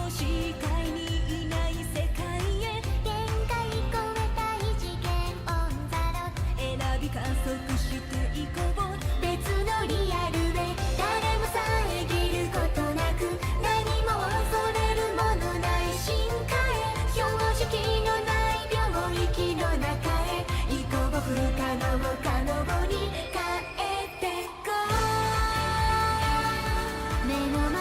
視界にいない世界へ限界超えた異次元オンザロッ選び加速していこう別のリアルへ誰も遮ることなく何も恐れるものない進化へ標識のない領域の中へ行こう不可能を可能に変えてこう目の前の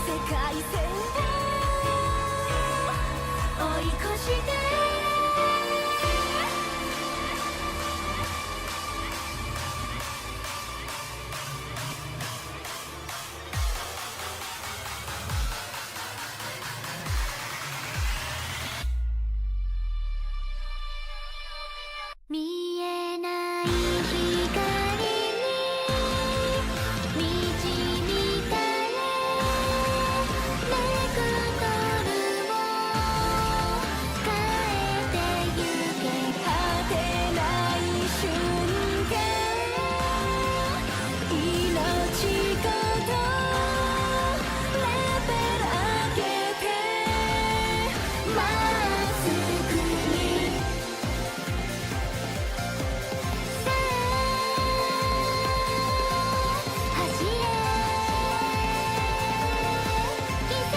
世界線を追い越して見えない光に導かれベクトルを変えてゆけ果てない瞬間命ごとレベル上げてまっすぐにさあ走れ奇跡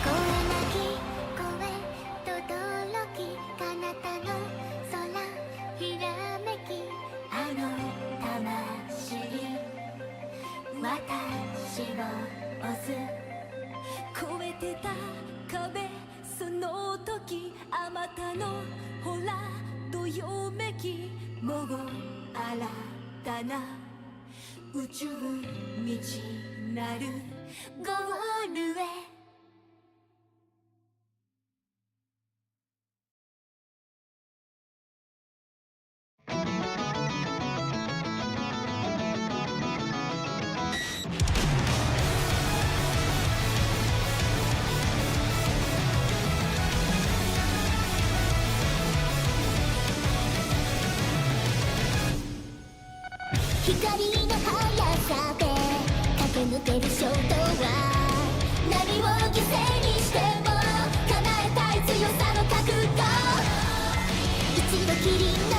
声なき声と驚き彼方の空ひらめきあの魂私を押す越えてた壁その時あまたのほらどよめきもう新たな宇宙未知なるゴールへ光の速さで駆け抜ける衝動は何を犠牲にしても叶えたい強さの覚悟一度きりの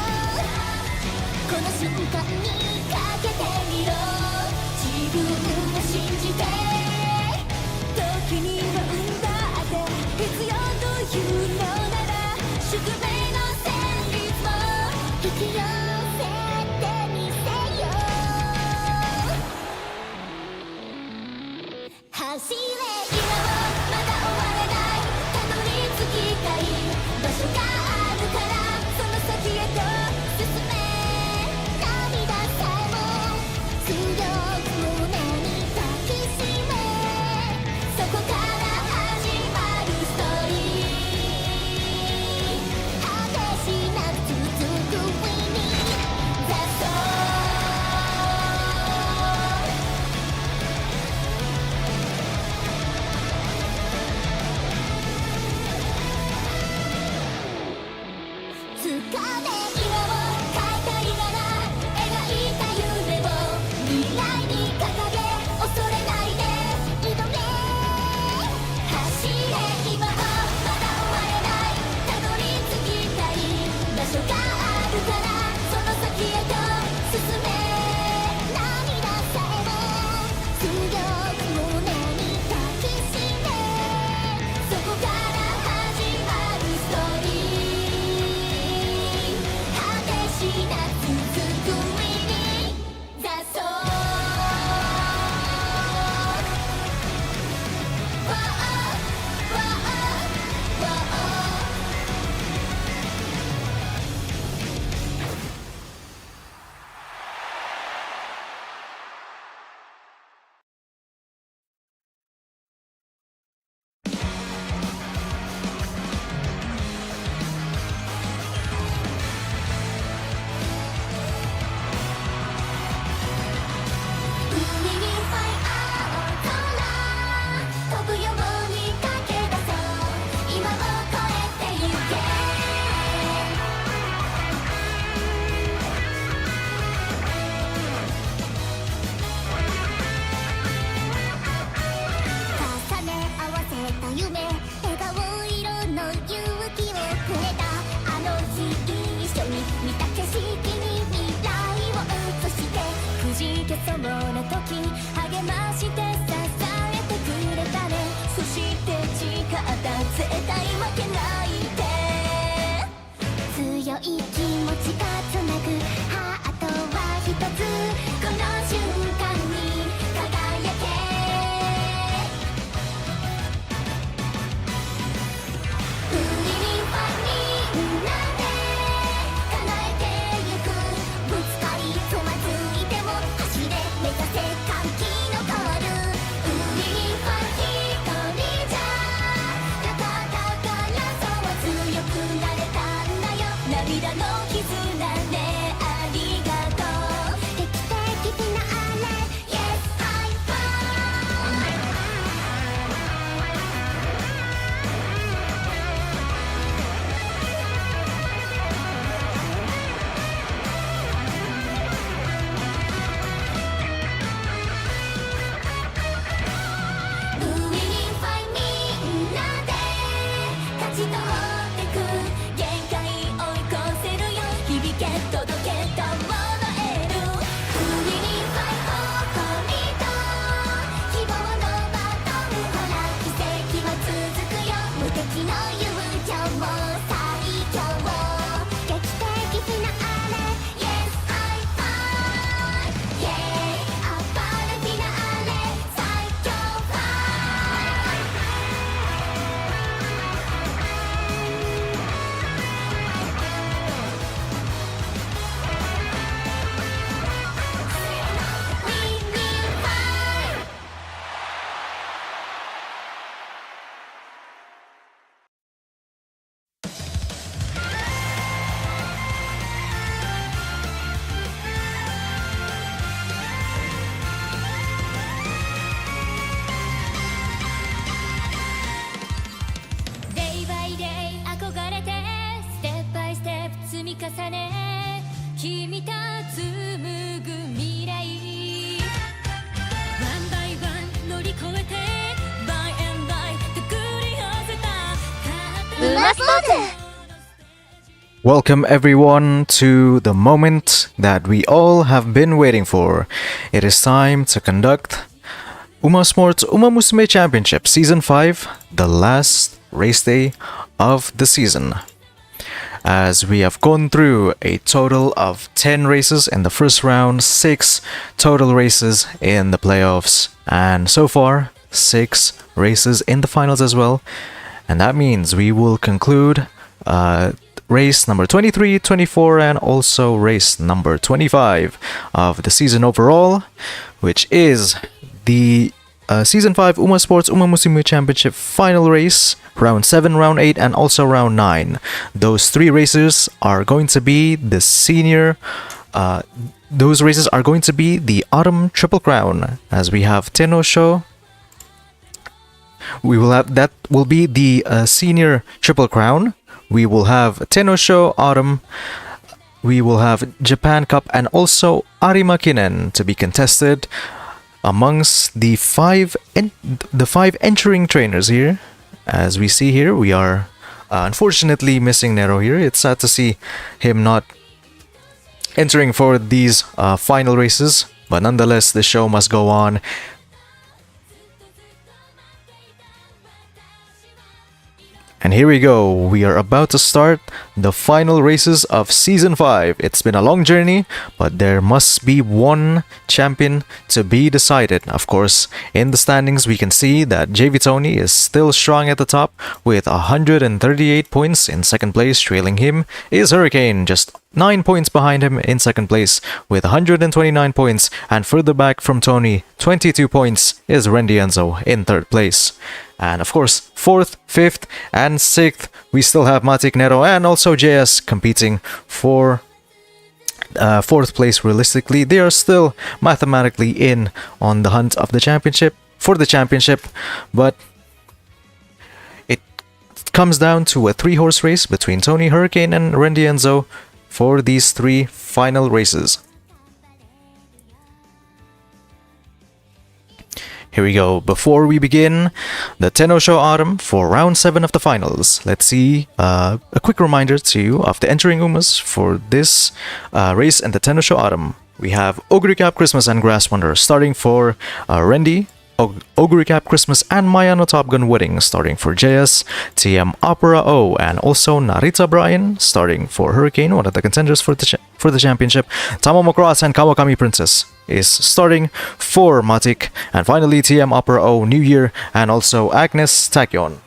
この瞬間にかけてみろ自分を信じて時には運だって必要というのなら宿命の旋律も引き寄せてみせよ走れ今もまだ終われないたどり着きたい場所があるからその先へと進め涙さえも強く胸に抱きしめそこから始まるストーリー果てしなく続くウィニーザストーリーます。 Welcome everyone to the moment that we all have been waiting for. It is time to conduct Uma Sports Uma Musume Championship Season 5, the last race day of the season. As we have gone through a total of 10 races in the first round, 6 total races in the playoffs, and so far 6 races in the finals as well. And that means we will conclude race number 23, 24, and also race number 25 of the season overall, which is the Season 5 Uma Sports Uma Musume Championship final race, round 7, round 8, and also round 9. Those 3 races are going to be the senior. Those races are going to be the Autumn Triple Crown, as we have Tenosho. We will have that will be the senior Triple Crown. We will have Tenosho Autumn. We will have Japan Cup and also Arimakinen to be contested amongst the 5 entering trainers here. As we see here, we are unfortunately missing Nero here. It's sad to see him not entering for these final races, but nonetheless, the show must go on. And here we go, we are about to start the final races of Season 5. It's been a long journey, but there must be one champion to be decided. Of course, in the standings we can see that JV Tony is still strong at the top with 138 points in second place. Trailing him is Hurricane, just 9 points behind him in second place with 129 points, and further back from Tony, 22 points, is Randy Enzo in third place. And of course, 4th, 5th, and 6th, we still have Matic Nero and also JS competing for 4th place. Realistically, they are still mathematically in on the hunt of the championship, for the championship, but it comes down to a 3-horse race between Tony, Hurricane, and Randy Enzo for these 3 final races. Here we go. Before we begin the Tenosho Autumn for round 7 of the finals, let's see a quick reminder to you of the entering Umas for this race in the Tenosho Autumn. We have Ogre Cap, Christmas, and Grass Wonder starting for Randy, Ogre Cap, Christmas, and Mayano Top Gun Wedding starting for JS, TM Opera O, and also Narita Brian starting for Hurricane, one of the contenders for the championship. Tamamo Cross and Kawakami Princess is starting for Matic, and finally TM Opera O, New Year, and also Agnes Tachyon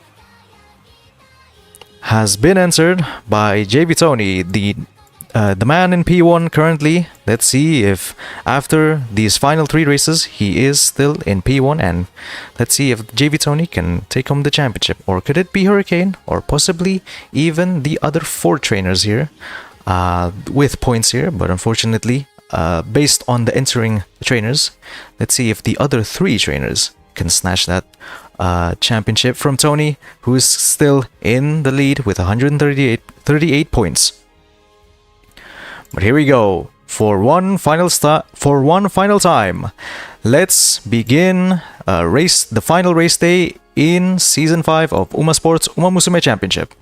has been entered by JV Tony, the man in P1 currently. Let's see if after these final 3 races he is still in P1, and let's see if JV Tony can take home the championship, or could it be Hurricane, or possibly even the other 4 trainers here with points here. But unfortunately, based on the entering trainers, let's see if the other 3 trainers can snatch that championship from Tony, who is still in the lead with 138 points. But here we go for one final time. Let's begin the final race day in Season 5 of Uma Sports Uma Musume Championship.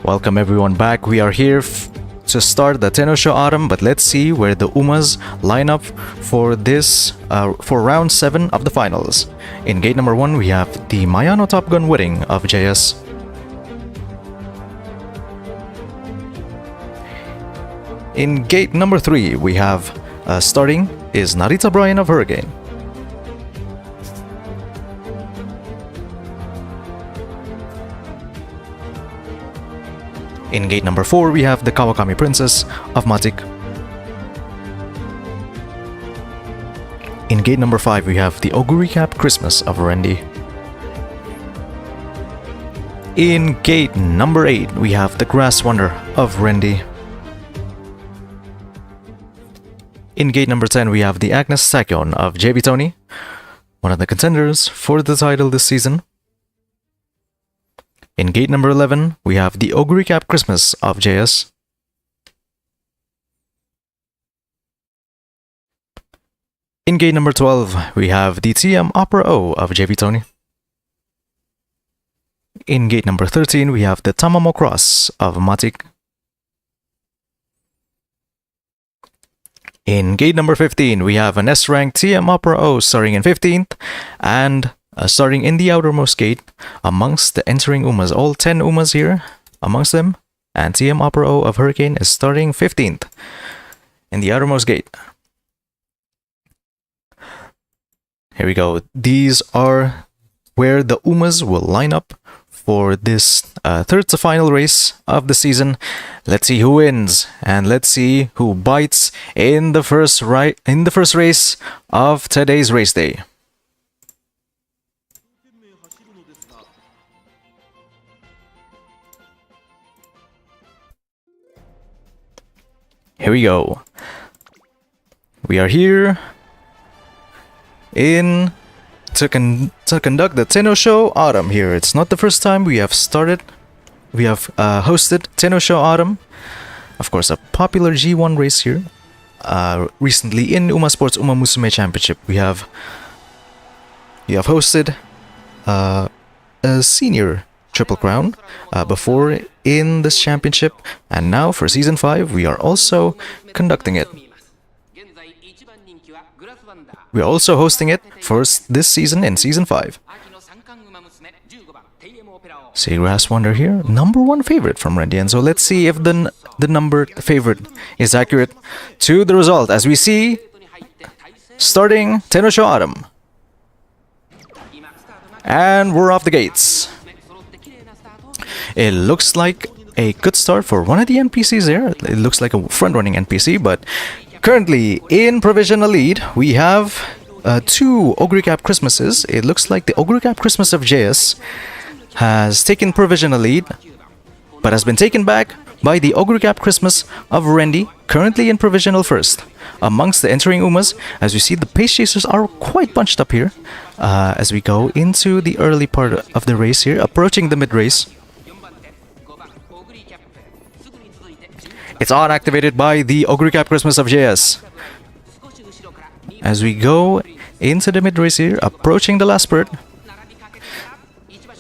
Welcome everyone back. We are here to start the Tenosho Autumn, but let's see where the Umas line up for this for round 7 of the finals. In gate number 1, we have the Mayano Top Gun Wedding of JS. In gate number 3, we have starting is Narita Brian of Hurricane. In gate number 4, we have the Kawakami Princess of Matic. In gate number 5, we have the Oguri Cap Christmas of Rendy. In gate number 8, we have the Grass Wonder of Rendy. In gate number 10, we have the Agnes Sakyon of JB Tony, one of the contenders for the title this season. In gate number 11, we have the Oguri Cap Christmas of JS. In gate number 12, we have the TM Opera O of JB Tony. In gate number 13, we have the Tamamo Cross of Matik. In gate number 15, we have an S-rank TM Opera O starting in 15th and starting in the outermost gate amongst the entering Umas. All 10 Umas here amongst them, and TM Opera O of Hurricane is starting 15th in the outermost gate. Here we go. These are where the Umas will line up for this third to final race of the season. Let's see who wins, and let's see who bites in the first race of today's race day. Here we go. We are here to conduct the Tenno Show Autumn here. It's not the first time we have hosted Tenno Show Autumn. Of course, a popular G1 race here. Recently in Uma Sports Uma Musume Championship, we have hosted a senior Triple Crown before in this championship, and now for Season 5, we are also conducting it. We are also hosting it first this season in Season 5. See Grass Wonder here, #1 favorite from Rendy, and so let's see if the number favorite is accurate to the result as we see starting Tenno Show Autumn. And we're off the gates. It looks like a good start for one of the NPCs there. It looks like a front-running NPC, but currently in provisional lead, we have 2 Oguri Cap Christmases. It looks like the Oguri Cap Christmas of JS has taken provisional lead, but has been taken back by the Oguri Cap Christmas of Rendy, currently in provisional first. Amongst the entering Umas, as we see, the pace chasers are quite bunched up here as we go into the early part of the race here, approaching the mid-race. It's on, activated by the Oguri Cap Christmas of JS. As we go into the mid-race here, approaching the last spurt,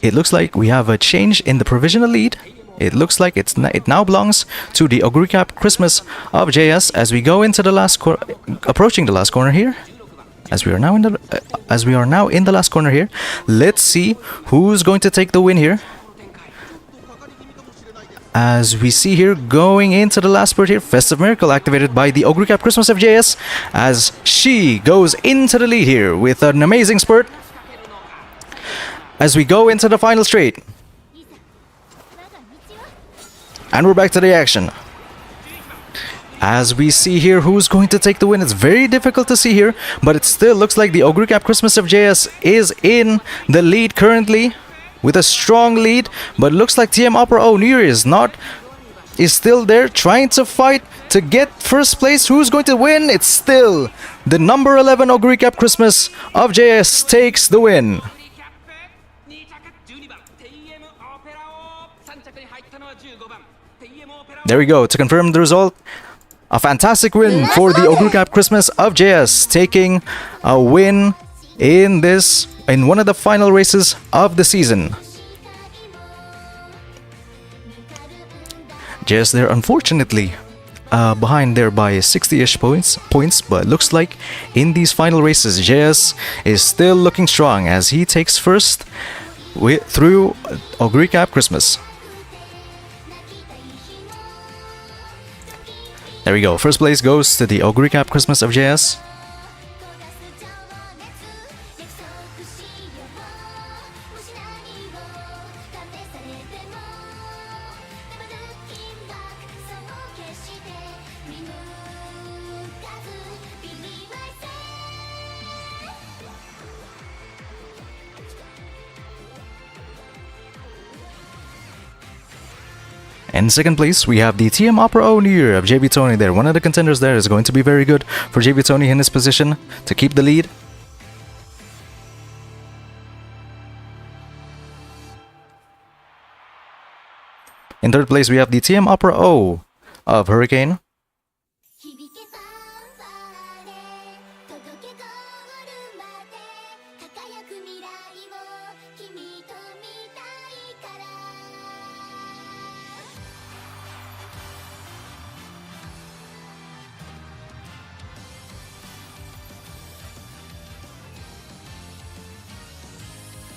it looks like we have a change in the provisional lead. It looks like it now belongs to the Oguri Cap Christmas of JS as we go into the last approaching the last corner here. As we are now in the last corner here, let's see who's going to take the win here. As we see here, going into the last spurt here, Festive Miracle activated by the Oguri Cap Christmas of JS as she goes into the lead here with an amazing spurt. As we go into the final straight. And we're back to the action. As we see here who's going to take the win, it's very difficult to see here, but it still looks like the Oguri Cap Christmas of JS is in the lead currently, with a strong lead, but looks like TM Opera O New Year is still there trying to fight to get first place. Who's going to win? It's still the number 11 Oguri Cap Christmas of JS takes the win. There we go, to confirm the result. A fantastic win for the Oguri Cap Christmas of JS, taking a win in one of the final races of the season. JS there, unfortunately, behind there by 60-ish points, but looks like in these final races, JS is still looking strong as he takes first through Oguri Cap Christmas. There we go. First place goes to the Oguri Cap Christmas of JS. In second place, we have the TM Opera O New Year of JB Tony there. One of the contenders there is going to be very good for JB Tony in his position to keep the lead. In third place, we have the TM Opera O of Hurricane. 響けファンファーレ届けゴールまで輝く未来を君と見たいから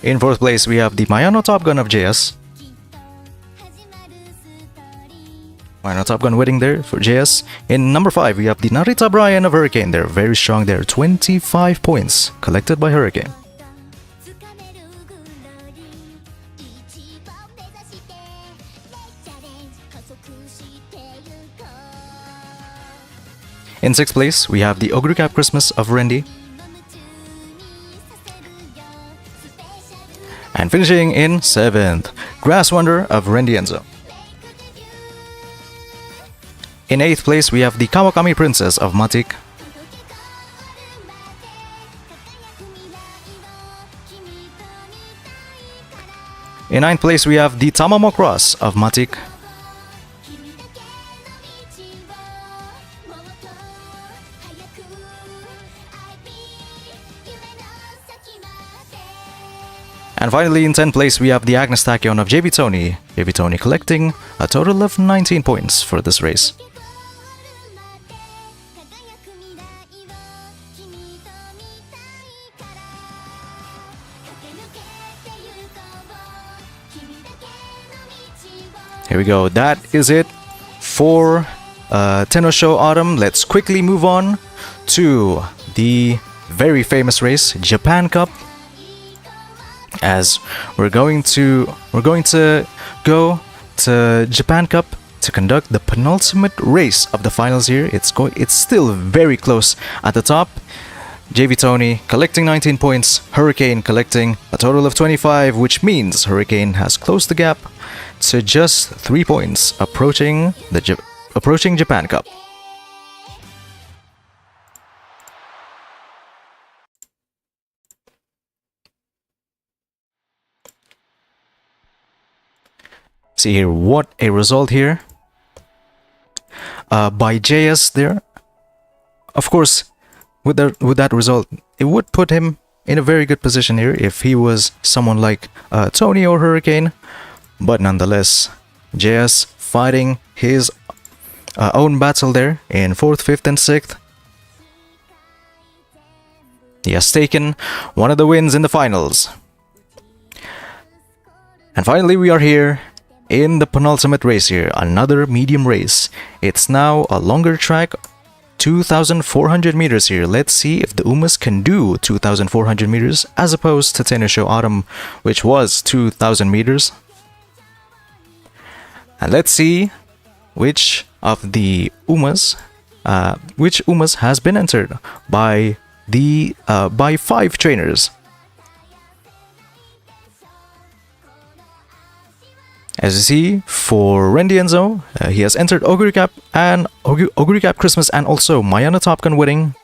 In fourth place, we have the Mayano Top Gun of JS. きっと始まるストーリー Mayano Top Gun winning there for JS. In number 5, we have the Narita Brian of Hurricane. They're very strong there. 25 points collected by Hurricane. つかめるグロリー一番目指してチャレンジ加速してゆこう In sixth place, we have the Ogre Cap Christmas of Rendy. 今夢中にさせるよスペシャル And finishing in seventh, Grass Wonder of Rendy Enzo. メイクデビュー In eighth place, we have the Kawakami Princess of Matik. 届けゴールまで輝く未来を君と見たいから In ninth place, we have the Tamamo Cross of Matik. 君だけの道をもっと早く I be 夢の先まで And finally, in 10th place, we have the Agnes Tachyon of JB Tony. JB Tony collecting a total of 19 points for this race. ゴールまで輝く未来を君と見たいから駆け抜けてゆこう君だけの道を Here we go. That is it for Tenno Show Autumn. Let's quickly move on to the very famous race, Japan Cup. As we're going to go to Japan Cup to conduct the penultimate race of the finals here. It's still very close at the top. JV Tony collecting 19 points, Hurricane collecting a total of 25, which means Hurricane has closed the gap to just 3 points, approaching Japan Cup. See here, what a result here by JS there. Of course, with that result, it would put him in a very good position here if he was someone like Tony or Hurricane. But nonetheless, JS fighting his own battle there in 4th, 5th, and 6th. He has taken one of the wins in the finals. And finally, we are here in the penultimate race here, another medium race. It's now a longer track, 2,400 meters here. Let's see if the Umas can do 2,400 meters as opposed to Tenno Show Autumn, which was 2,000 meters. And let's see which of the Umas, has been entered by 5 trainers. As you see, for Rendy Enzo, he has entered Ogre Cap Christmas and also Mayana Top Gun Wedding.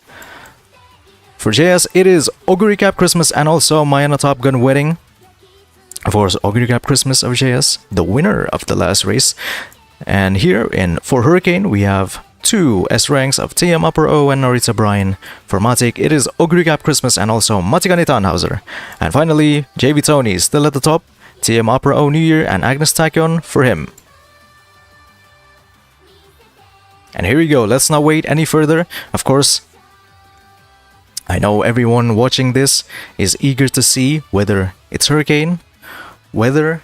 For JS, it is Ogre Cap Christmas and also Mayana Top Gun Wedding. Of course, Ogre Cap Christmas of JS, the winner of the last race. And here, for Hurricane, we have 2 S ranks of TM Upper O and Narita Brian. For Matic, it is Ogre Cap Christmas and also Matigani Tannhauser. And finally, JB Tony is still at the top. TM Opera O New Year and Agnes Tachyon for him. And here we go, let's not wait any further. Of course, I know everyone watching this is eager to see whether it's Hurricane, whether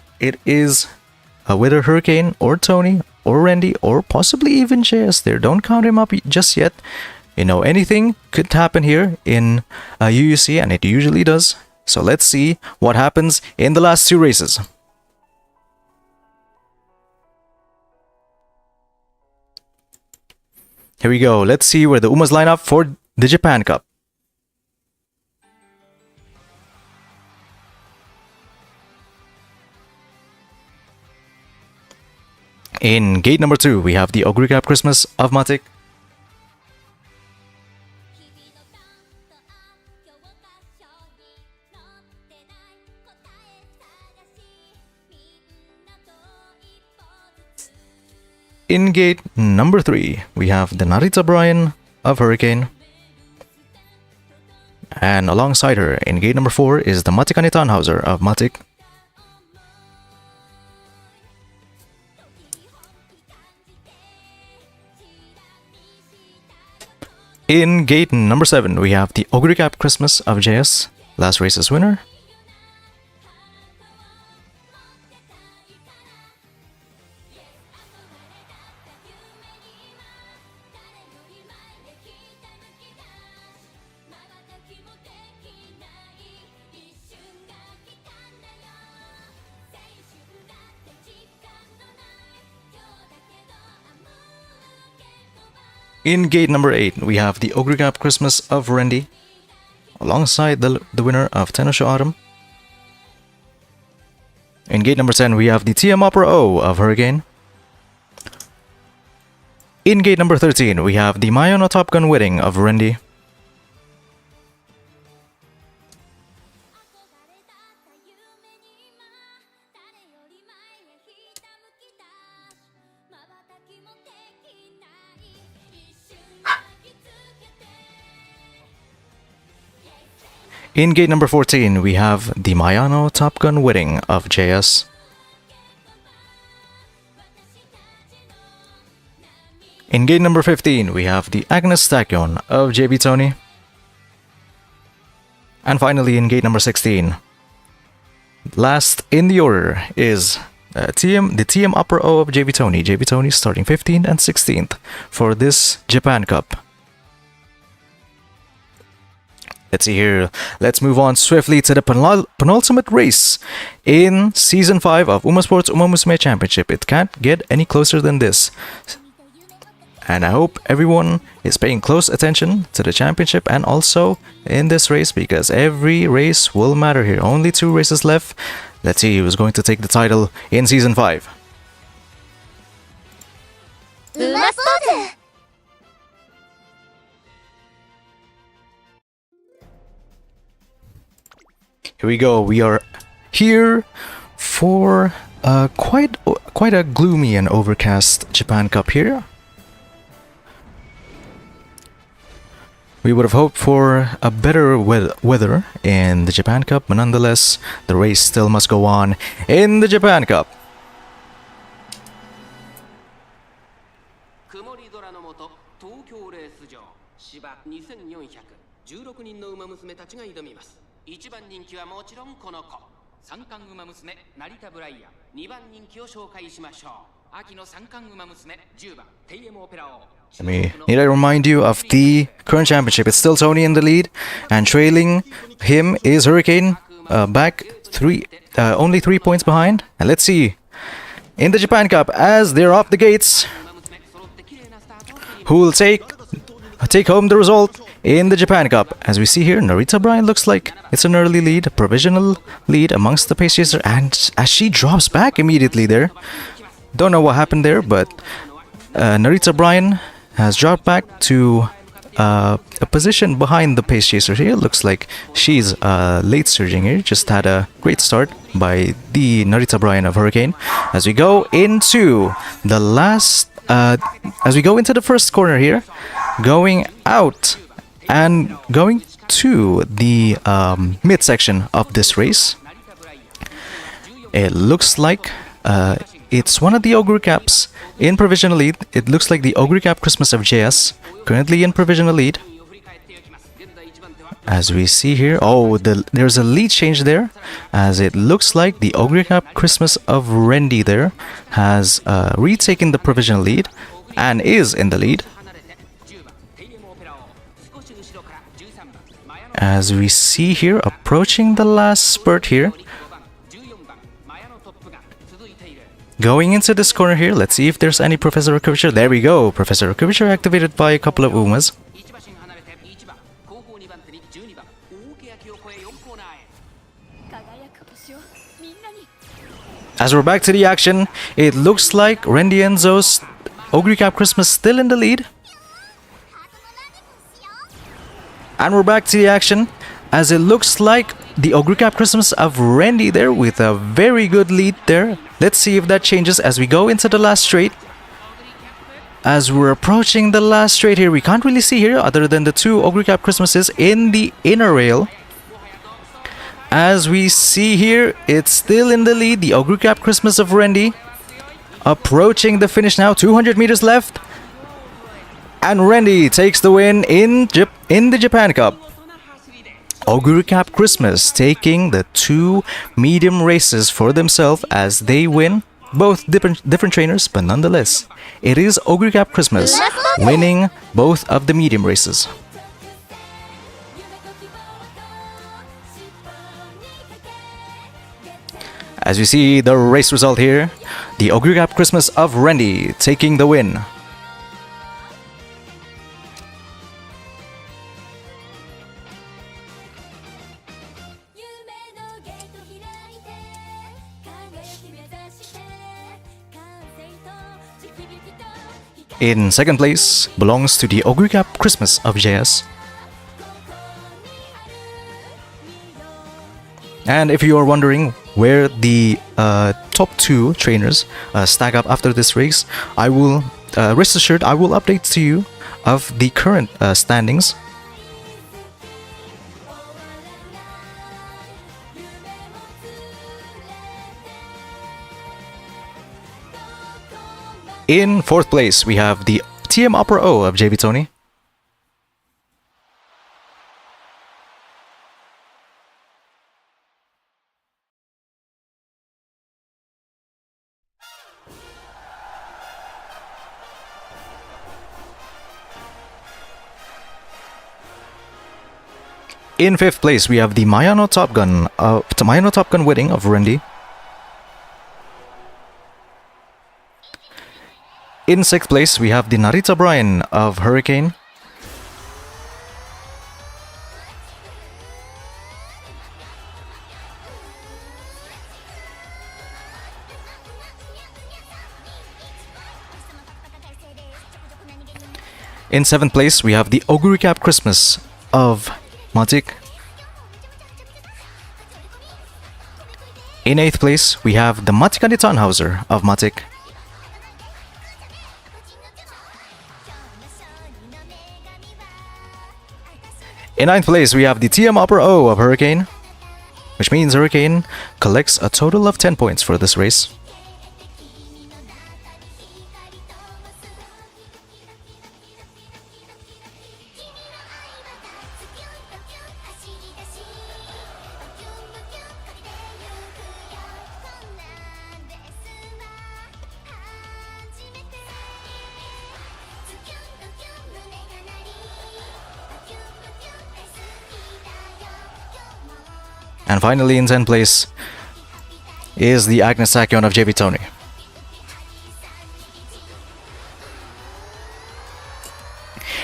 Hurricane or Tony or Rendy or possibly even JS there. Don't count him up just yet. You know, anything could happen here in UUC, and it usually does. So let's see what happens in the last 2 races. Here we go. Let's see where the Umas line up for the Japan Cup. In gate number 2, we have the Ogre Cap Christmas of Matic. In gate number 3, we have the Narita Brian of Hurricane. And alongside her, in gate number 4, is the Matikani Tannhauser of Matic. In gate number 7, we have the Ogre Cap Christmas of JS, last race's winner. In gate number 8, we have the Ogre Cap Christmas of Rendy, alongside the winner of Tenosho Autumn. In gate number 10, we have the TM Opera O of Hurricane. In gate number 13, we have the Mayano Top Gun Wedding of Rendy. In gate number 14, we have the Mayano Top Gun Wedding of JS. In gate number 15, we have the Agnes Tachyon of JB Tony. And finally, in gate number 16, last in the order is the TM Upper O of JB Tony. JB Tony starting 15th and 16th for this Japan Cup. Let's see here. Let's move on swiftly to the penultimate race in Season 5 of Uma Sports Umamusume Championship. It can't get any closer than this. And I hope everyone is paying close attention to the championship and also in this race, because every race will matter here. Only 2 races left. Let's see who's going to take the title in Season 5. Here we go. We are here for quite a gloomy and overcast Japan Cup here. We would have hoped for a better weather in the Japan Cup, but nonetheless, the race still must go on in the Japan Cup. Need I remind you of the current championship? It's still Tony in the lead, and trailing him is Hurricane, back only 3 points behind. And let's see, in the Japan Cup, as they're off the gates, who will take home the result in the Japan Cup. As we see here, Narita Brian looks like it's an early lead, a provisional lead amongst the pace chaser, and as she drops back immediately there, don't know what happened there, but Narita Brian has dropped back to a position behind the pace chaser here. Looks like she's late surging here. Just had a great start by the Narita Brian of Hurricane. As we go into the first corner here, going out and going to the midsection of this race, it looks like it's one of the Ogre Caps in provisional lead. It looks like the Ogre Cap Christmas of JS currently in provisional lead. As we see here, there's a lead change there, as it looks like the Ogre Cap Christmas of Rendy there has retaken the provisional lead and is in the lead. As we see here, approaching the last spurt here, going into this corner here, let's see if there's any Professor Curvature. There we go, Professor Curvature activated by a couple of Umas. As we're back to the action, it looks like Randy Enzo's Ogre Cap Christmas still in the lead. And we're back to the action, as it looks like the Ogre Cap Christmas of Randy there with a very good lead there. Let's see if that changes as we go into the last straight. As we're approaching the last straight here, we can't really see here other than the two Ogre Cap Christmases in the inner rail. As we see here, it's still in the lead, the Ogre Cap Christmas of Randy. Approaching the finish now, 200 meters left. And Randy takes the win in the Japan Cup. Ogre Cap Christmas taking the two medium races for themselves as they win. Both different trainers, but nonetheless, it is Ogre Cap Christmas winning both of the medium races. As you see the race result here, the Ogre Cap Christmas of Randy taking the win. In second place belongs to the Ogre Cap Christmas of JS. And if you are wondering where the top two trainers stack up after this race, I will rest assured I will update to you of the current standings. In fourth place, we have the TM Upper O of JB Tony. In fifth place, we have the Mayano Top Gun wedding of Randy. In sixth place, we have the Narita Brian of Hurricane. In seventh place, we have the Ogre Cap Christmas of Matic. In eighth place, we have the Matikani Tannhauser of Matic. In ninth place, we have the TM Upper O of Hurricane, which means Hurricane collects a total of 10 points for this race. And finally, in 10th place is the Agnes Sakion of JB Tony.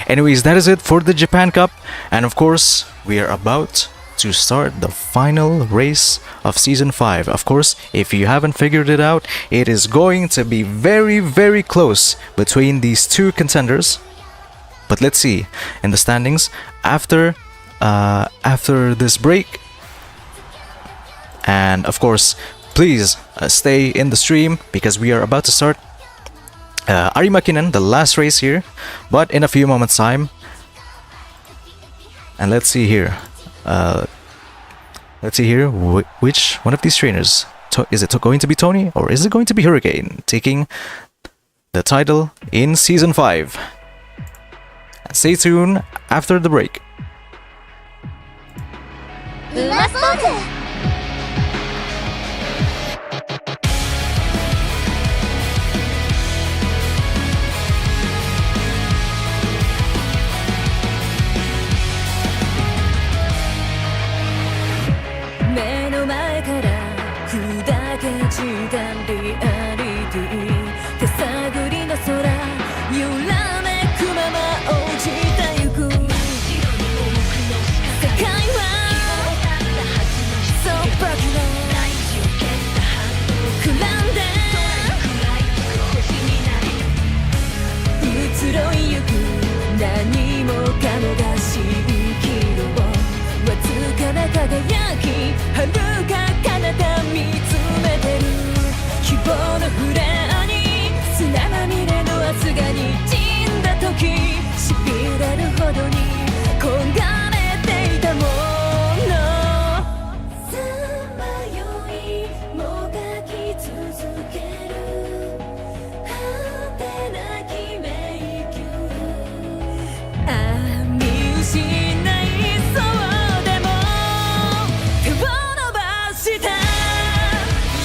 Anyways, that is it for the Japan Cup. And of course, we are about to start the final race of Season 5. Of course, if you haven't figured it out, it is going to be very, very close between these two contenders. But let's see in the standings after this break. And of course, please stay in the stream because we are about to start Ari Makinen, the last race here, but in a few moments time. And let's see here. Which one of these trainers? Is it going to be Tony or is it going to be Hurricane taking the title in Season 5? Stay tuned after the break. Umasport! 目の前から砕け散ったリアリティ手探りの空揺らめくまま落ちてゆく世界は移ろいゆく何もかもが蜃気楼わずかな輝き遥か彼方見つめてる希望のフレアに砂まみれの明日が滲んだ時しびれるほどに焦がれていたものさまよいもがき続ける果てなき迷宮ああ見失いそうでも手を伸ばした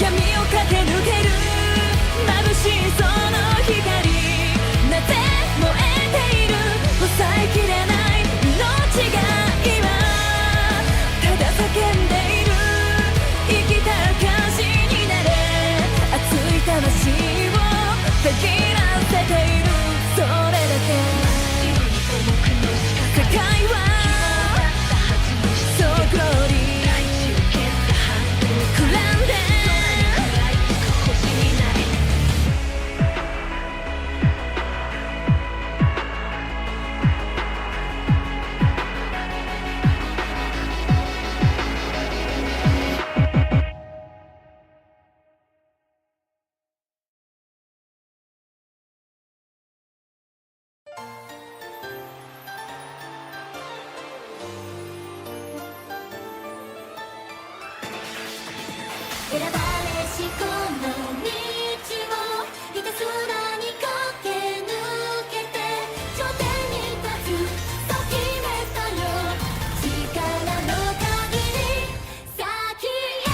闇を駆け抜ける眩しいその光なぜ燃えている抑えきれない命が今ただ叫んでいる生きた証になれ熱い魂をたぎらせているそれだけ世界はそうグローリー膨らんで選ばれしこの道をひたすらに駆け抜けて頂点に立つと決めたよ力の限り先へ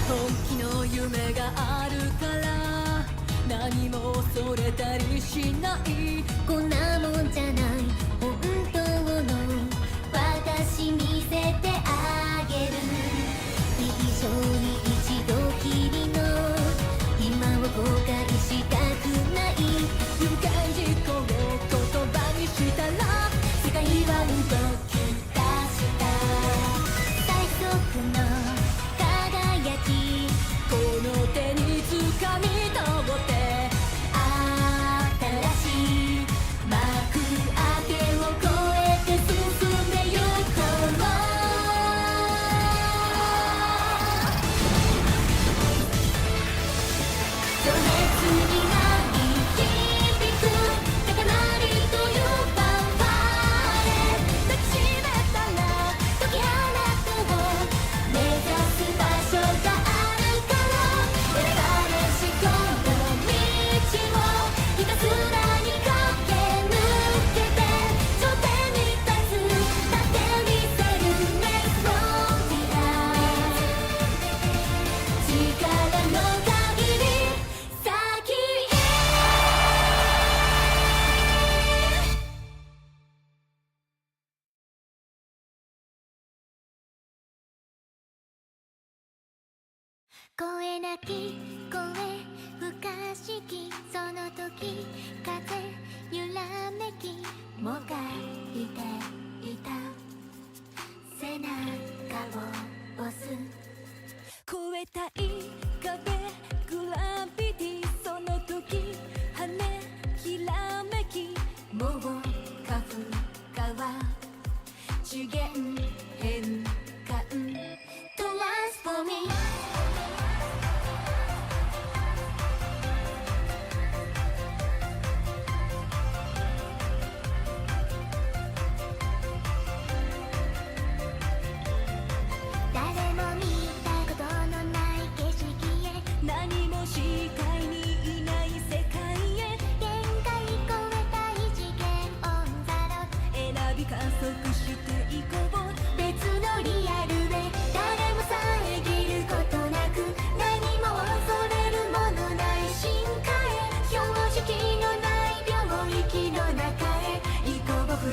本気の夢があるから何も恐れたりしないこんなもんじゃない本当の私見せてあげる一生に一度きりの今を後悔したくない有言実行を言葉にしたら世界は動き出した最速の輝きこの手に掴み取って新しい幕開けを越えて進んでゆこう情熱に鳴り響く高鳴りというファンファーレ抱きしめたら解き放とう目指す場所があるから選ばれしこの道をひたすらに駆け抜けて頂点に立つ立ってみせる Make from the eye 力の限り先へ声なき声不可思議その時風揺らめきもがいていた背中を押す越えたい壁グラビティその時羽ひらめきもう花粉川次元変換 Transforming誰も見たことのない景色へ何も視界にいない世界へ限界超えた異次元オンザロッド選び加速していこう別のリアルへ誰も遮ることなく何も恐れるものない進化へ標識のない領域の中へ行こう僕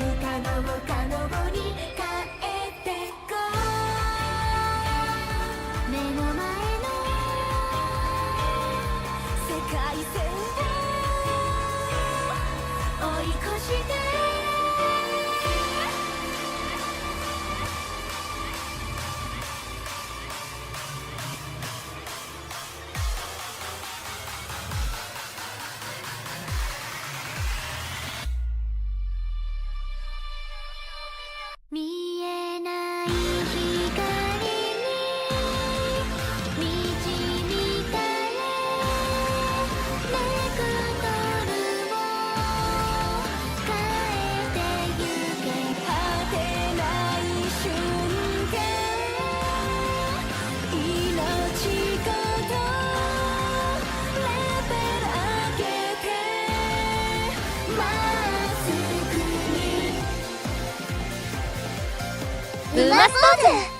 馬スポーツ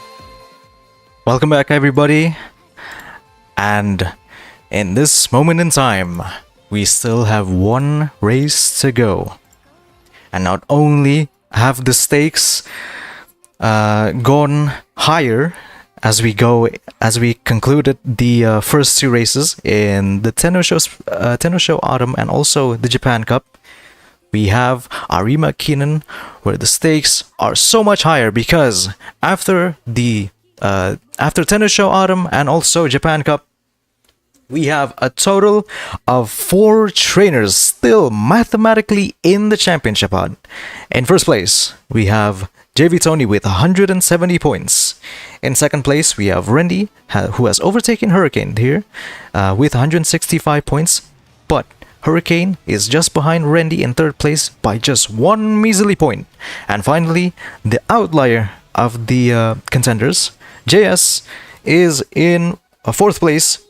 Welcome back, everybody. And in this moment in time, we still have one race to go. And not only have the stakes gone higher as we concluded the first two races in the Tenno Show Autumn and also the Japan Cup. We have Arima Kinen, where the stakes are so much higher because after Tenno Show Autumn and also Japan Cup, we have a total of 4 trainers still mathematically in the championship hunt. In first place, we have JV Tony with 170 points. In second place, we have Randy, who has overtaken Hurricane here with 165 points. But Hurricane is just behind Randy in third place by just 1 measly point. And finally, the outlier of the contenders, JS, is in fourth place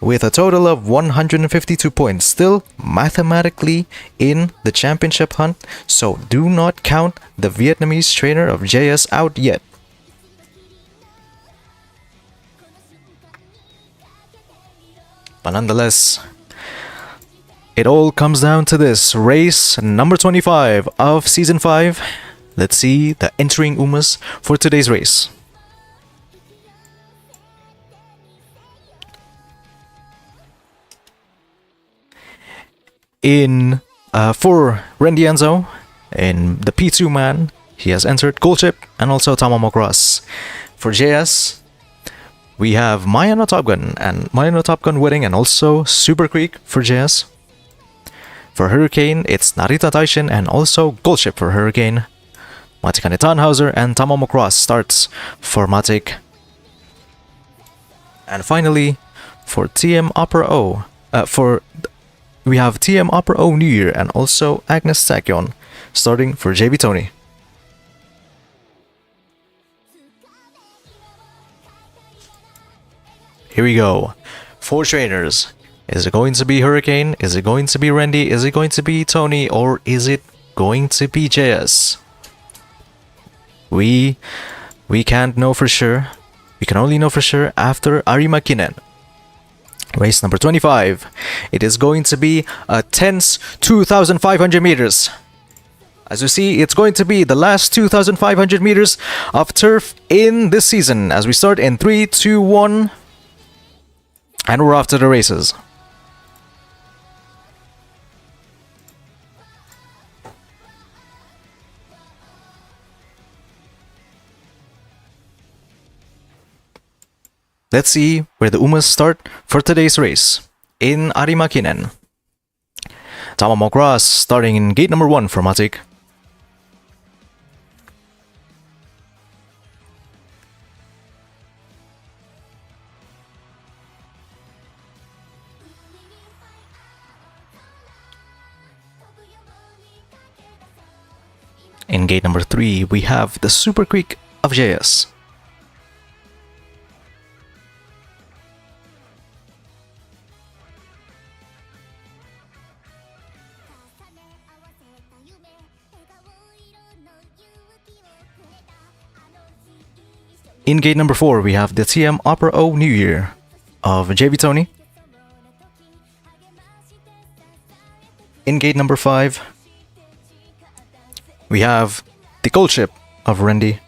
with a total of 152 points, still mathematically in the championship hunt, so do not count the Vietnamese trainer of JS out yet. But nonetheless, it all comes down to this race number 25 of season 5. Let's see the entering Umas for today's race. For Randy Enzo, in the P2 man, he has entered Goldchip and also Tamamo Cross. For JS, we have Mayano Top Gun and Mayano Top Gun winning and also Super Creek for JS. For Hurricane, it's Narita Taishin and also Goldship for Hurricane. Matikane Tannhauser and Tamamo Cross starts for Matic. And finally, for TM Opera O, we have TM Opera O New Year and also Agnes Sakyon starting for JV Tony. Here we go. 4 trainers. Is it going to be Hurricane? Is it going to be Randy? Is it going to be Tony? Or is it going to be JS? We can't know for sure. We can only know for sure after Arima Kinen. Race number 25. It is going to be a tense 2,500 meters. As you see, it's going to be the last 2,500 meters of turf in this season. As we start in 3, 2, 1. And we're off to the races. Let's see where the Umas start for today's race in Arima Kinen. Tamamo Cross starting in gate number 1 for Matic. In gate number 3, we have the Super Creek of JS. In gate number 4, we have the TM Opera O New Year of JV Tony. In gate number 5, we have the Goldship of Randy.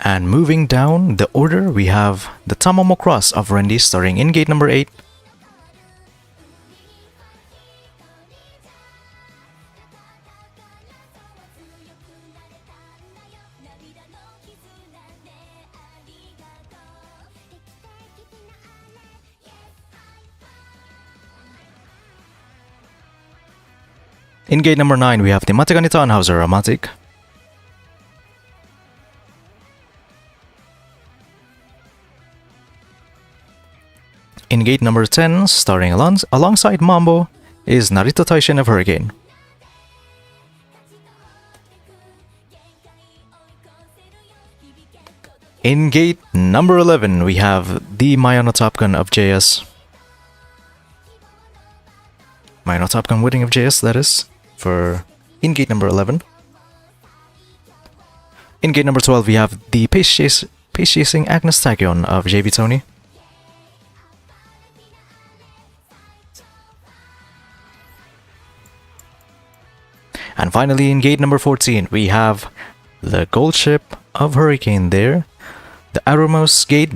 And moving down the order, we have the Tamamo Cross of Randy starting in gate number 8. In gate number 9, we have the Matikani Tannhauser Matic. In gate number 10, starting alongside Mambo, is Narita Taishin of Hurricane. In gate number 11, we have the Mayano Top Gun of JS. Mayano Top Gun winning of JS, that is, for in gate number 11. In gate number 12, we have the pace-chasing Agnes Tachyon of JV Tony. And finally, in gate number 14, we have the gold ship of Hurricane there. The outermost gate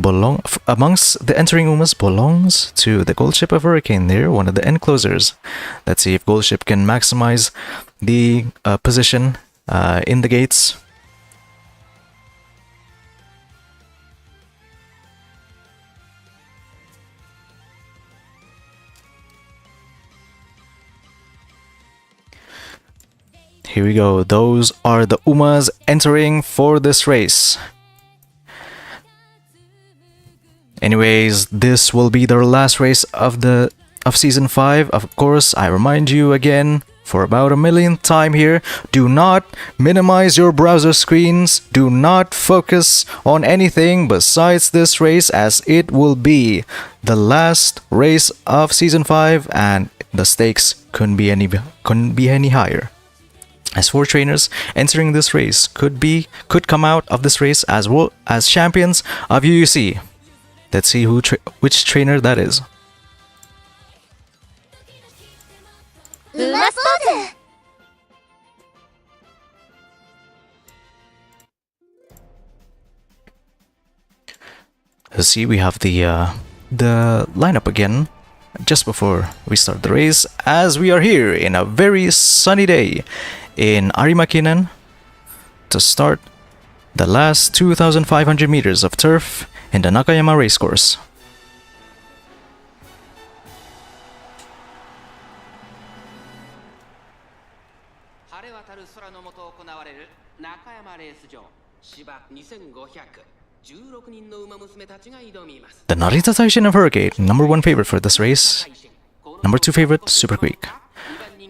amongst the entering Umas belongs to the gold ship of Hurricane there, one of the enclosers. Let's see if gold ship can maximize the position in the gates. Here we go. Those are the Umas entering for this race. Anyways, this will be their last race of season 5. Of course, I remind you again for about a millionth time here, do not minimize your browser screens. Do not focus on anything besides this race, as it will be the last race of season 5 and the stakes couldn't be any higher. As 4 trainers entering this race could come out of this race as well as champions of UUC. Let's see which trainer that is. Let's see, we have the lineup again just before we start the race, as we are here in a very sunny day in Arimakinen to start the last 2,500 meters of turf in the Nakayama racecourse. The Narita Taishin of Hurricane, number 1 favorite for this race. Number 2 favorite, Super Creek.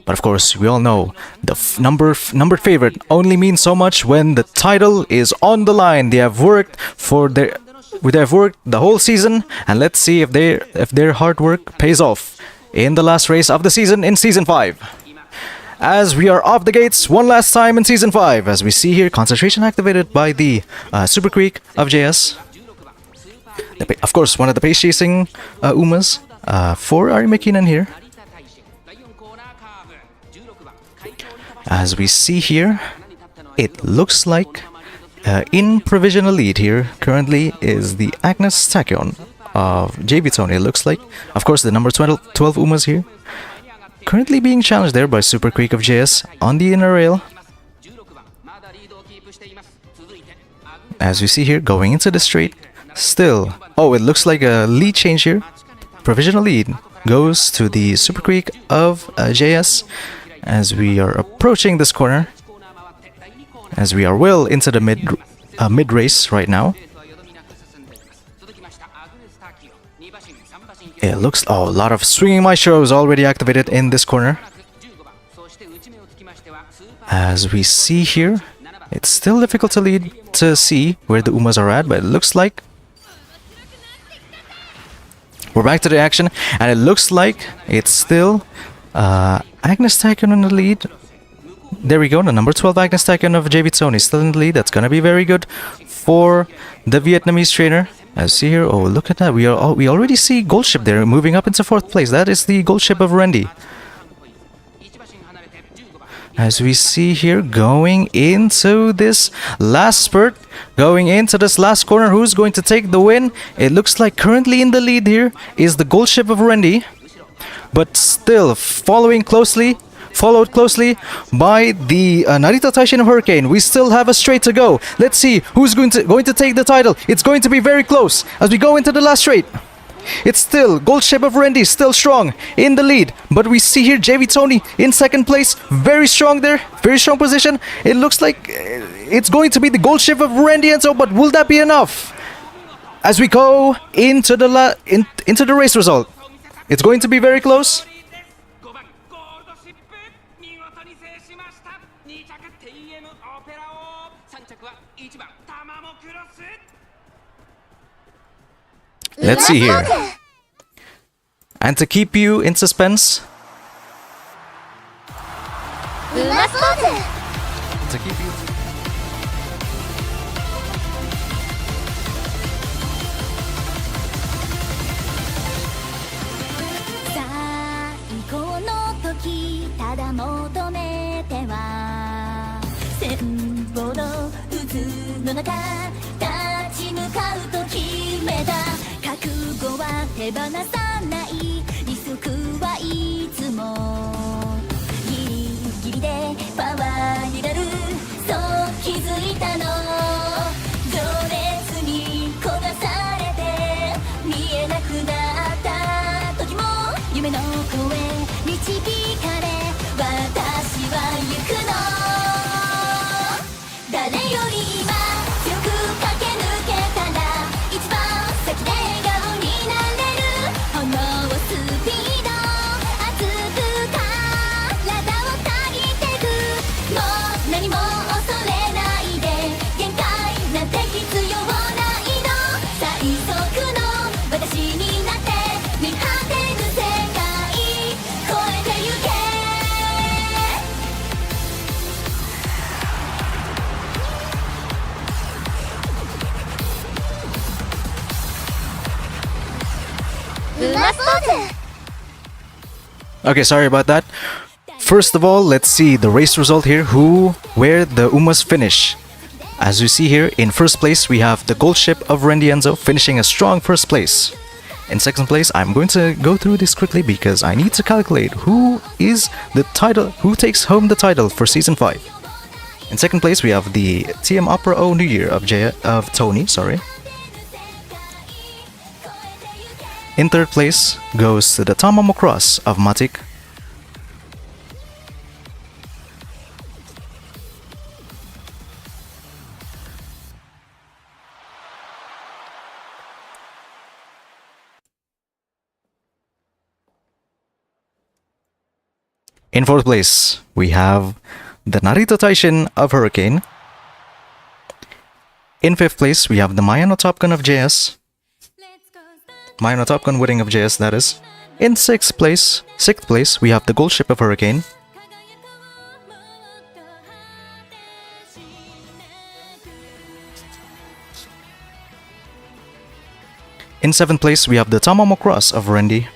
But of course, we all know the number favorite only means so much when the title is on the line. They have worked the whole season, and let's see if their hard work pays off in the last race of the season in season 5. As we are off the gates one last time in season 5, as we see here, concentration activated by the Super Creek of JS. Of course, one of the pace chasing Umas for Arimakinen here. As we see here, it looks like in provisional lead here currently is the Agnes Tachyon of JB Tony, it looks like. Of course, the number 12 Umas here. Currently being challenged there by Super Creek of JS on the inner rail. As we see here, going into the straight, still. Oh, it looks like a lead change here. Provisional lead goes to the Super Creek of JS. As we are approaching this corner, as we are well into the mid race right now. It looks, a lot of swinging maestros already activated in this corner. As we see here, it's still difficult to see where the Umas are at, but it looks like we're back to the action, and it looks like it's still Agnes Tachyon in the lead. There we go, the number 12 Agnes Tachyon of JB Tony still in the lead. That's gonna be very good for the Vietnamese trainer. As see here, oh look at that, we already see gold ship there moving up into 4th place. That is the gold ship of Rendy. As we see here, going into this last spurt, going into this last corner, who's going to take the win? It looks like currently in the lead here is the gold ship of Rendy, but still followed closely by the Narita Taishin of Hurricane. We still have a straight to go. Let's see who's going to take the title. It's going to be very close as we go into the last straight. It's still gold ship of Rendy, still strong in the lead, but we see here JV Tony in 2nd place, very strong there, very strong position. It looks like it's going to be the gold ship of Rendy, and so, but will that be enough? As we go into the race result, it's going to be very close. Let's see here. And to keep you in suspense, to keep you最高の時ただ求めては千歩の渦の中立ち向かうと決めた覚悟は手放さない利息はいつもギリギリでパワーになるそう気づいたの情熱に焦がされて見えなくなった時も夢の声導かれ私は行くの誰より今強く駆け抜けたら一番先で笑顔になれる炎スピード熱く体をたぎってくもう何も恐れないで限界なんて必要ないの最速の私になって見果てぬ世界超えてゆけOkay, sorry about that. First of all, let's see the race result here, where the Umas finish. As you see here, in first place we have the gold ship of Rendienzo finishing a strong first place. In second place, I'm going to go through this quickly because I need to calculate who takes home the title for season 5. In second place, we have the TM Opera O New Year of Tony, sorry. In third place goes to the Tamamo Cross of Matik. In fourth place, we have the Narita Taishin of Hurricane. In fifth place, we have the Mayano Top Gun of JS. Mayano Top Gun winning of JS, that is. In sixth place, we have the Gold Ship of Hurricane. In seventh place, we have the Tamamo Cross of Rendy.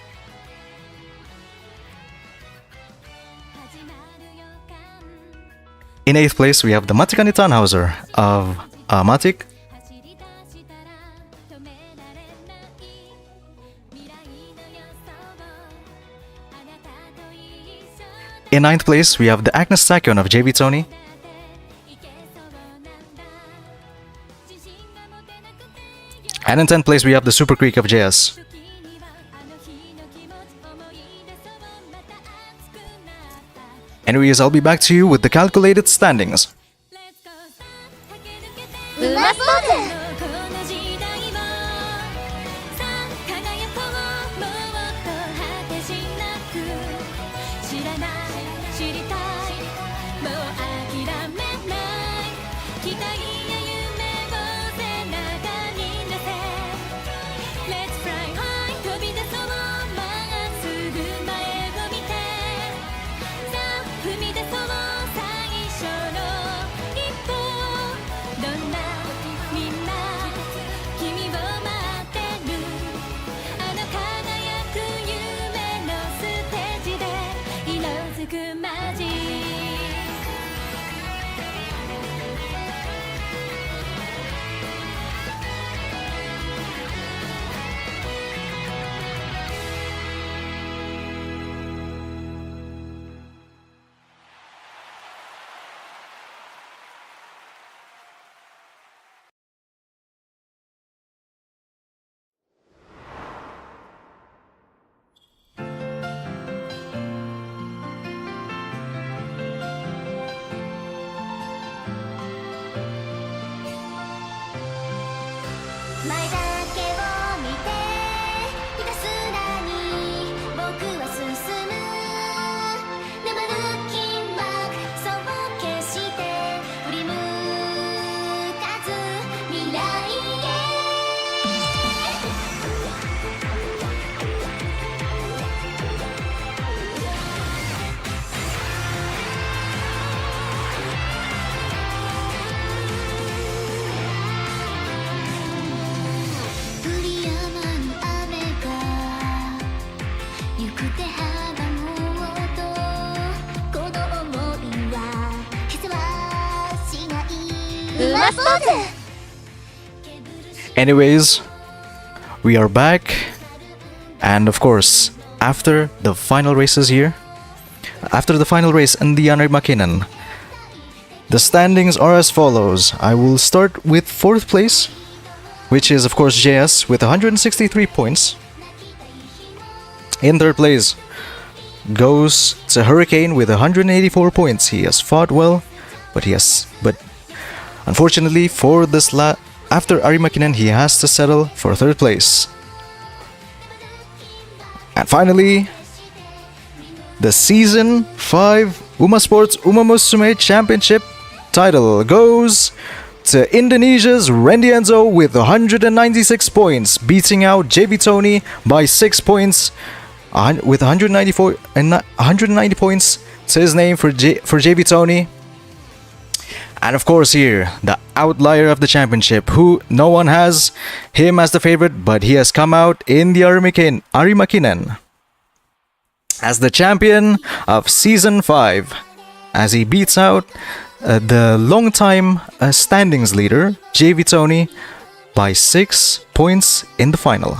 In 8th place, we have the Matikani Tannhauser of Matik. In 9th place, we have the Agnes Tachyon of JV Tony. And in 10th place, we have the Super Creek of JS. Anyways, I'll be back to you with the calculated standings. ラスポーズ Anyways, we are back, and of course, after the final races here, after the final race in the Ari Makinen, the standings are as follows. I will start with 4th place, which is of course JS with 163 points. In 3rd place goes to Hurricane with 184 points. He has fought well, but unfortunately for this after Ari Makinen, he has to settle for 3rd place. And finally, the Season 5 Uma Sports Uma Musume Championship title goes to Indonesia's Randy Enzo with 196 points, beating out JB Tony by 6 points with 190 points to his name for JB Tony. And of course here, the outlier of the championship, who no one has him as the favorite, but he has come out in the Ari Makinen as the champion of Season 5, as he beats out the long-time standings leader, JV Tony, by 6 points in the final.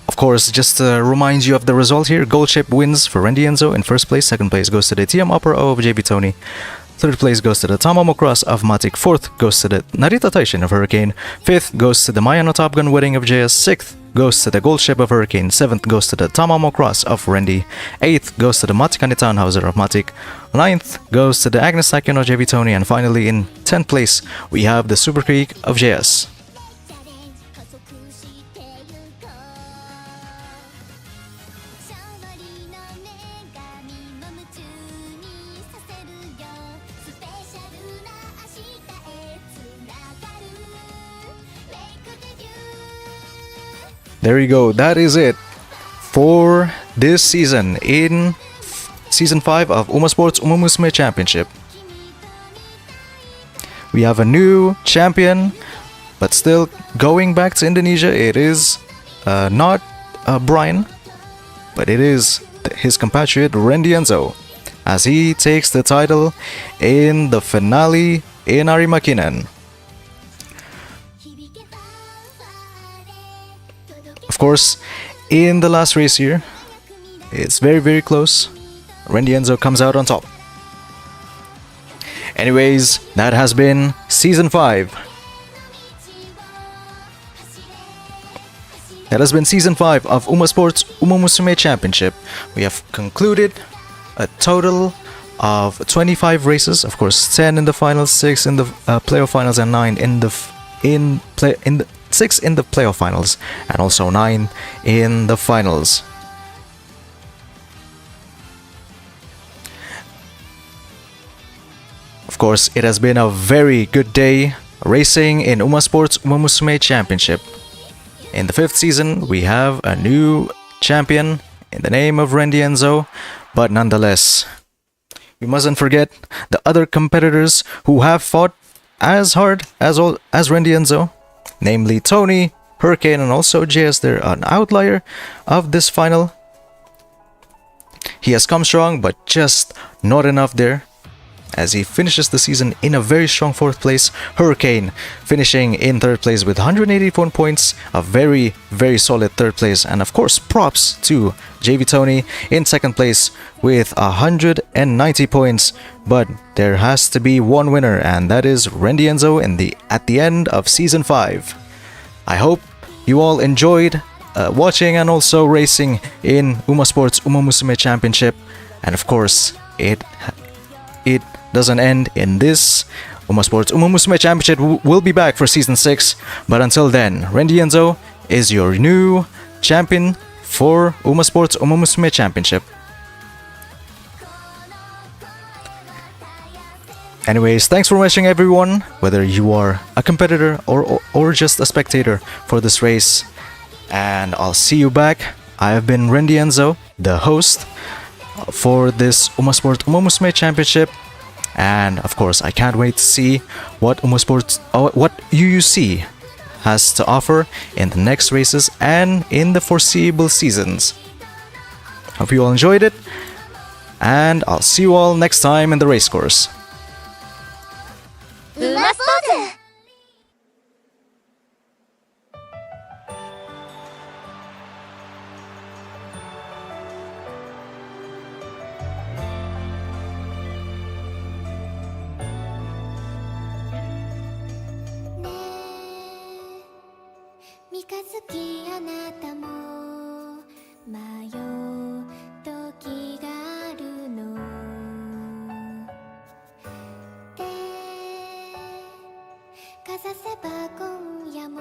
Of course, just to remind you of the result here, gold chip wins for Randy Enzo in 1st place, 2nd place goes to the TM Upper O of JB Tony, 3rd place goes to the Tamamo Cross of Matic, 4th goes to the Narita Taishin of Hurricane, 5th goes to the Mayano Top Gun Wedding of JS, 6th goes to the Gold Ship of Hurricane, 7th goes to the Tamamo Cross of Randy, 8th goes to the Matikani Tannhauser of Matic, 9th goes to the Agnes Takion of JB Tony, and finally in 10th place we have the Super Creek of JS. There you go, that is it for this season in Season 5 of Uma Sports Uma Musume Championship. We have a new champion, but still going back to Indonesia, it is not Brian, but it is his compatriot Randy Enzo, as he takes the title in the finale in Ari Makinen. Of course, in the last race here, it's very close. Randy Enzo comes out on top. Anyways, that has been Season 5. That has been Season 5 of Uma Sports Uma Musume Championship. We have concluded a total of 25 races. Of course, 10 in the finals, 6 in the playoff finals, and 9 6 in the playoff finals, and also 9 in the finals. Of course, it has been a very good day racing in Uma Sports Uma Musume Championship. In the 5th season, we have a new champion in the name of Randy Enzo, but nonetheless, we mustn't forget the other competitors who have fought as hard as Randy Enzo, namely Tony, Hurricane, and also JS. They're an outlier of this final. He has come strong, but just not enough there, as he finishes the season in a very strong 4th place. Hurricane finishing in 3rd place with 184 points, a very solid 3rd place. And of course, props to JV Tony in 2nd place with 190 points. But there has to be one winner, and that is Randy Enzo at the end of Season 5. I hope you all enjoyed watching and also racing in Uma Sports Uma Musume Championship. And of course, it doesn't end in this. Uma Sports Uma Musume Championship will be back for Season 6. But until then, Randy Enzo is your new champion for Uma Sports Uma Musume Championship. Anyways, thanks for watching everyone, whether you are a competitor or just a spectator for this race. And I'll see you back. I have been Randy Enzo, the host for this Uma Sports Uma Musume Championship. And of course, I can't wait to see what what UUC has to offer in the next races and in the foreseeable seasons. Hope you all enjoyed it, and I'll see you all next time in the race course. ーズ。ねえ三日月あなたも迷う時があるのでかざせば今夜も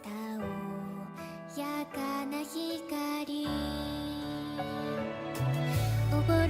たおやかな光覚え